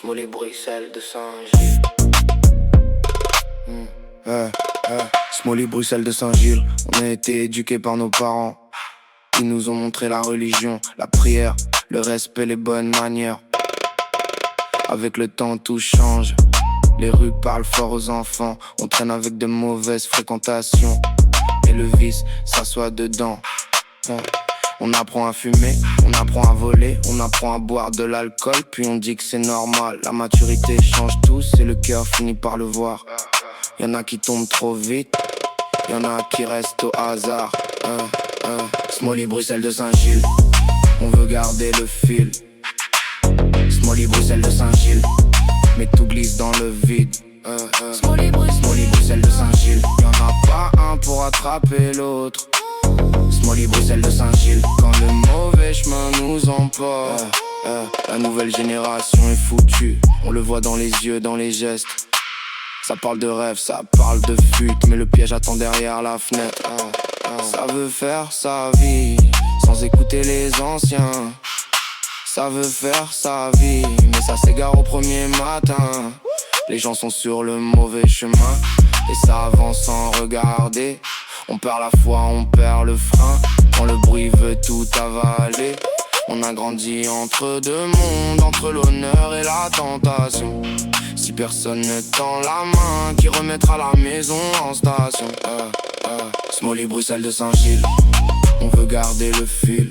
Smolly Bruxelles de Saint-Gilles. Smolly Bruxelles de Saint-Gilles. On a été éduqués par nos parents. Ils nous ont montré la religion, la prière, le respect, les bonnes manières. Avec le temps tout change. Les rues parlent fort aux enfants. On traîne avec de mauvaises fréquentations. Et le vice s'assoit dedans. On apprend à fumer, on apprend à voler, on apprend à boire de l'alcool, puis on dit que c'est normal. La maturité change tout, et le cœur finit par le voir. Y'en a qui tombent trop vite, y'en a qui restent au hasard. Smolly Bruxelles de Saint-Gilles, on veut garder le fil. Smolly Bruxelles de Saint-Gilles, mais tout glisse dans le vide. Smolly Bruxelles de Saint-Gilles, y'en a pas un pour attraper l'autre. Smolly Bruxelles de Saint-Gilles, quand le mauvais chemin nous emporte. La nouvelle génération est foutue, on le voit dans les yeux, dans les gestes. Ça parle de rêve, ça parle de fuite, mais le piège attend derrière la fenêtre. Ça veut faire sa vie, sans écouter les anciens. Ça veut faire sa vie, mais ça s'égare au premier matin. Les gens sont sur le mauvais chemin, et ça avance sans regarder. On perd la foi, on perd le frein, quand le bruit veut tout avaler. On a grandi entre deux mondes, entre l'honneur et la tentation. Si personne ne tend la main, qui remettra la maison en station. Smolly Bruxelles de Saint-Gilles, on veut garder le fil.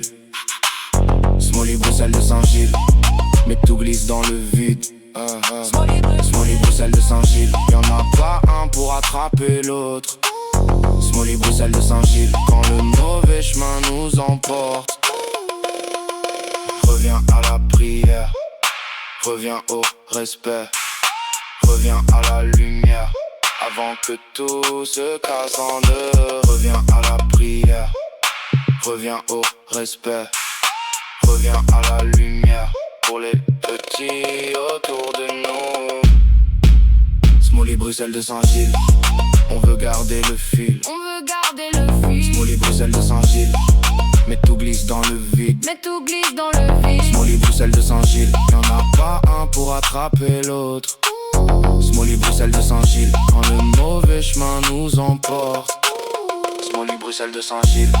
Smolly Bruxelles de Saint-Gilles, mais tout glisse dans le vide. Smolly Bruxelles de Saint-Gilles, y'en a pas un pour attraper l'autre. Smolly Bruxelles de Saint-Gilles, quand le mauvais chemin nous emporte. Reviens à la prière, reviens au respect, reviens à la lumière, avant que tout se casse en deux. Reviens à la prière, reviens au respect, reviens à la lumière, pour les petits autour de nous. Smolly Bruxelles de Saint-Gilles, on veut garder le fil. On veut garder le fil. Smolly Bruxelles de Saint-Gilles, mais tout glisse dans le vide. Mais tout glisse dans le vide. Smolly Bruxelles de Saint-Gilles, y'en a pas un pour attraper l'autre. Smolly Bruxelles de Saint-Gilles, quand le mauvais chemin nous emporte. Smolly Bruxelles de Saint-Gilles.